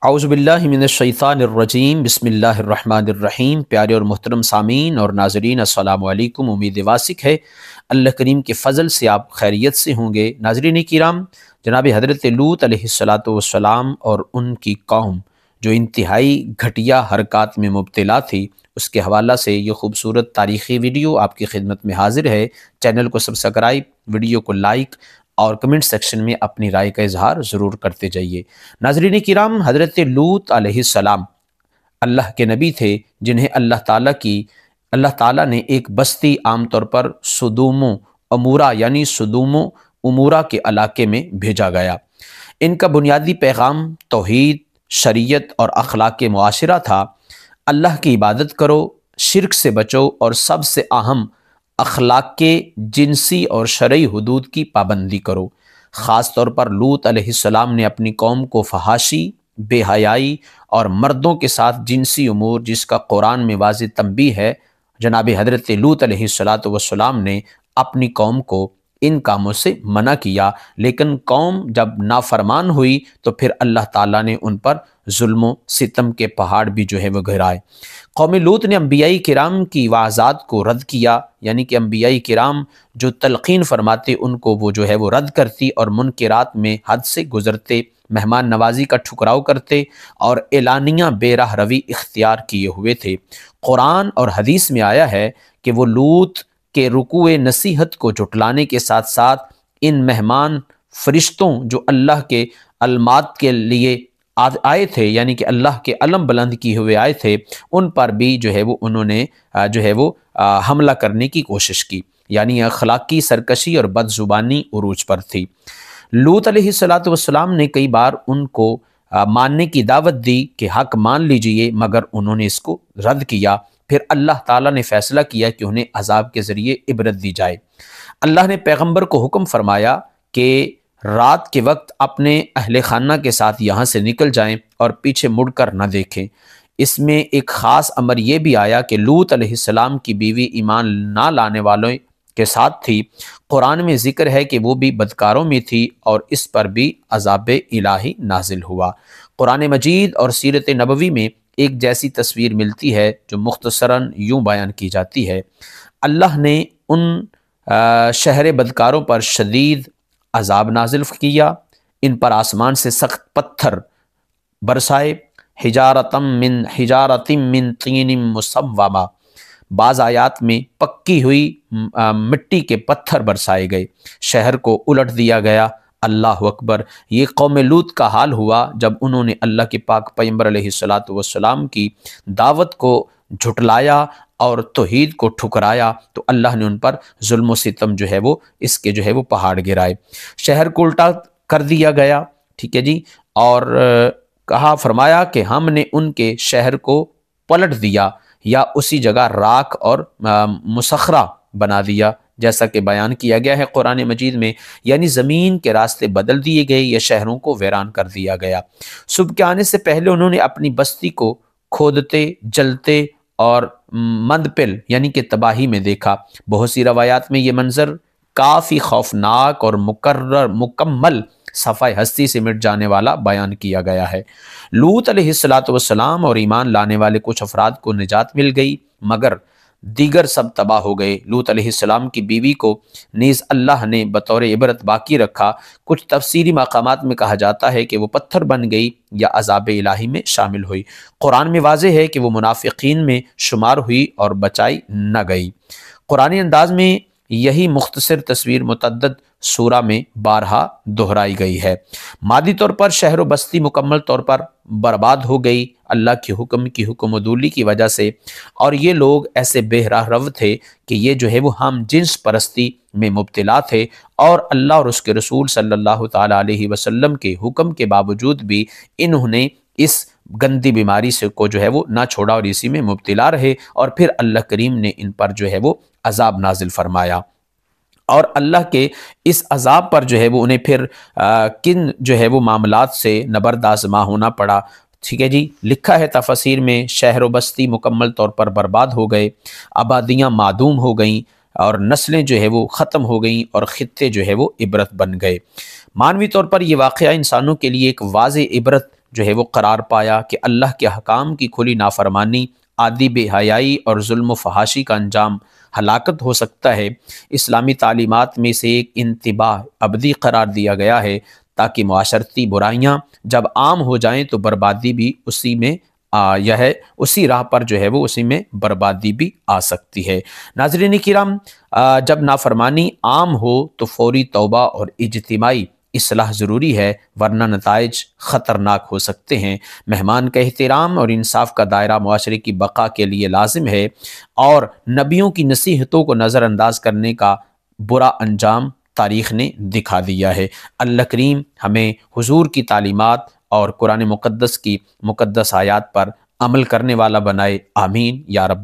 اعوذ باللہ من الشیطان الرجیم بسم اللہ الرحمن الرحیم۔ پیارے اور محترم سامعین اور ناظرین السلام علیکم۔ امید واثق ہے اللہ کریم کے فضل سے آپ خیریت سے ہوں گے۔ ناظرین کرام، جناب حضرت لوط علیہ السلام اور ان کی قوم جو انتہائی گھٹیا حرکات میں مبتلا تھی، اس کے حوالہ سے یہ خوبصورت تاریخی ویڈیو آپ کی خدمت میں حاضر ہے۔ چینل کو سبسکرائب، ویڈیو کو لائک اور کمنٹ سیکشن میں اپنی رائے کا اظہار ضرور کرتے جائیے۔ ناظرین کرام، حضرت لوط علیہ السلام اللہ کے نبی تھے جنہیں اللہ تعالیٰ نے ایک بستی عام طور پر سدوم و امورا یعنی سدوم و امورا کے علاقے میں بھیجا گیا۔ ان کا بنیادی پیغام توحید، شریعت اور اخلاق معاشرہ تھا۔ اللہ کی عبادت کرو، شرک سے بچو اور سب سے اہم اخلاق کے جنسی اور شرعی حدود کی پابندی کرو۔ خاص طور پر لوط علیہ السلام نے اپنی قوم کو فحاشی، بے حیائی اور مردوں کے ساتھ جنسی امور جس کا قرآن میں واضح تنبیہ ہے، جناب حضرت لوط علیہ السلام نے اپنی قوم کو ان کاموں سے منع کیا، لیکن قوم جب نافرمان ہوئی تو پھر اللہ تعالیٰ نے ان پر ظلم و ستم کے پہاڑ بھی وہ گرائے۔ قوم لوط نے انبیاء کرام کی وعظات کو رد کیا، یعنی کہ انبیاء کرام جو تلقین فرماتے ان کو وہ رد کرتی اور منکرات میں حد سے گزرتے، مہمان نوازی کا ٹھکراؤ کرتے اور اعلانیہ بے راہ روی اختیار کیے ہوئے تھے۔ قرآن اور حدیث میں آیا ہے کہ وہ لوط کے رکوع نصیحت کو جھٹلانے کے ساتھ ساتھ ان مہمان فرشتوں جو اللہ کے علمات کے لیے آئے تھے، یعنی کہ اللہ کے علم بلند کیے ہوئے آئے تھے، ان پر بھی انہوں نے حملہ کرنے کی کوشش کی، یعنی اخلاقی سرکشی اور بد زبانی عروج پر تھی۔ لوط علیہ السلام نے کئی بار ان کو ماننے کی دعوت دی کہ حق مان لیجئے، مگر انہوں نے اس کو رد کیا۔ پھر اللہ تعالیٰ نے فیصلہ کیا کہ انہیں عذاب کے ذریعے عبرت دی جائے۔ اللہ نے پیغمبر کو حکم فرمایا کہ رات کے وقت اپنے اہل خانہ کے ساتھ یہاں سے نکل جائیں اور پیچھے مڑ کر نہ دیکھیں۔ اس میں ایک خاص امر یہ بھی آیا کہ لوط علیہ السلام کی بیوی ایمان نہ لانے والوں کے ساتھ تھی۔ قرآن میں ذکر ہے کہ وہ بھی بدکاروں میں تھی اور اس پر بھی عذاب الہی نازل ہوا۔ قرآن مجید اور سیرت نبوی میں ایک جیسی تصویر ملتی ہے جو مختصراً یوں بیان کی جاتی ہے۔ اللہ نے ان شہر بدکاروں پر شدید عذاب نازل کیا، ان پر آسمان سے سخت پتھر برسائے، حجارۃ من طین مسومہ۔ بعض آیات میں پکی ہوئی مٹی کے پتھر برسائے گئے، شہر کو الٹ دیا گیا۔ اللہ اکبر! یہ قوم لوط کا حال ہوا جب انہوں نے اللہ کے پاک پیغمبر علیہ السلام کی دعوت کو جھٹلایا اور توحید کو ٹھکرایا تو اللہ نے ان پر ظلم و ستم اس کے پہاڑ گرائے۔ شہر کو الٹا کر دیا گیا، ٹھیک ہے جی، اور فرمایا کہ ہم نے ان کے شہر کو پلٹ دیا یا اسی جگہ راکھ اور مسخرہ بنا دیا، جیسا کہ بیان کیا گیا ہے قرآن مجید میں، یعنی زمین کے راستے بدل دیے گئے یا شہروں کو ویران کر دیا گیا۔ صبح کے آنے سے پہلے انہوں نے اپنی بستی کو کھودتے، جلتے اور مند پل یعنی کہ تباہی میں دیکھا۔ بہت سی روایات میں یہ منظر کافی خوفناک اور مکمل صفحہ ہستی سے مٹ جانے والا بیان کیا گیا ہے۔ لوط علیہ السلام اور ایمان لانے والے کچھ افراد کو نجات مل گئی، مگر دیگر سب تباہ ہو گئے۔ لوط علیہ السلام کی بیوی کو نیز اللہ نے بطور عبرت باقی رکھا۔ کچھ تفسیری مقامات میں کہا جاتا ہے کہ وہ پتھر بن گئی یا عذاب الہی میں شامل ہوئی۔ قرآن میں واضح ہے کہ وہ منافقین میں شمار ہوئی اور بچائی نہ گئی۔ قرآنی انداز میں یہی مختصر تصویر متعدد سورہ میں بارہا دہرائی گئی ہے۔ مادی طور پر شہر و بستی مکمل طور پر برباد ہو گئی اللہ کی حکم عدولی کی وجہ سے، اور یہ لوگ ایسے بے راہ رو تھے کہ یہ وہ ہم جنس پرستی میں مبتلا تھے، اور اللہ اور اس کے رسول صلی اللہ تعالیٰ علیہ وسلم کے حکم کے باوجود بھی انہوں نے اس گندی بیماری سے کو وہ نہ چھوڑا اور اسی میں مبتلا رہے، اور پھر اللہ کریم نے ان پر وہ عذاب نازل فرمایا۔ اور اللہ کے اس عذاب پر وہ انہیں پھر کن وہ معاملات سے نبرد آزما ہونا پڑا، ٹھیک ہے جی۔ لکھا ہے تفاسیر میں، شہر و بستی مکمل طور پر برباد ہو گئے، آبادیاں معدوم ہو گئیں اور نسلیں وہ ختم ہو گئیں اور خطے وہ عبرت بن گئے۔ مانوی طور پر یہ واقعہ انسانوں کے لیے ایک واضح عبرت جو ہے وہ قرار پایا کہ اللہ کے حکام کی کھلی نافرمانی، عادی بے حیائی اور ظلم و فحاشی کا انجام ہلاکت ہو سکتا ہے، اسلامی تعلیمات میں سے ایک انتباہ ابدی قرار دیا گیا ہے، تاکہ معاشرتی برائیاں جب عام ہو جائیں تو بربادی بھی اسی میں اسی راہ پر جو ہے وہ اسی میں بربادی بھی آ سکتی ہے۔ ناظرین کرام، جب نافرمانی عام ہو تو فوری توبہ اور اجتماعی اصلاح ضروری ہے، ورنہ نتائج خطرناک ہو سکتے ہیں۔ مہمان کا احترام اور انصاف کا دائرہ معاشرے کی بقا کے لیے لازم ہے، اور نبیوں کی نصیحتوں کو نظر انداز کرنے کا برا انجام تاریخ نے دکھا دیا ہے۔ اللہ کریم ہمیں حضور کی تعلیمات اور قرآن مقدس کی مقدس آیات پر عمل کرنے والا بنائے، آمین یا رب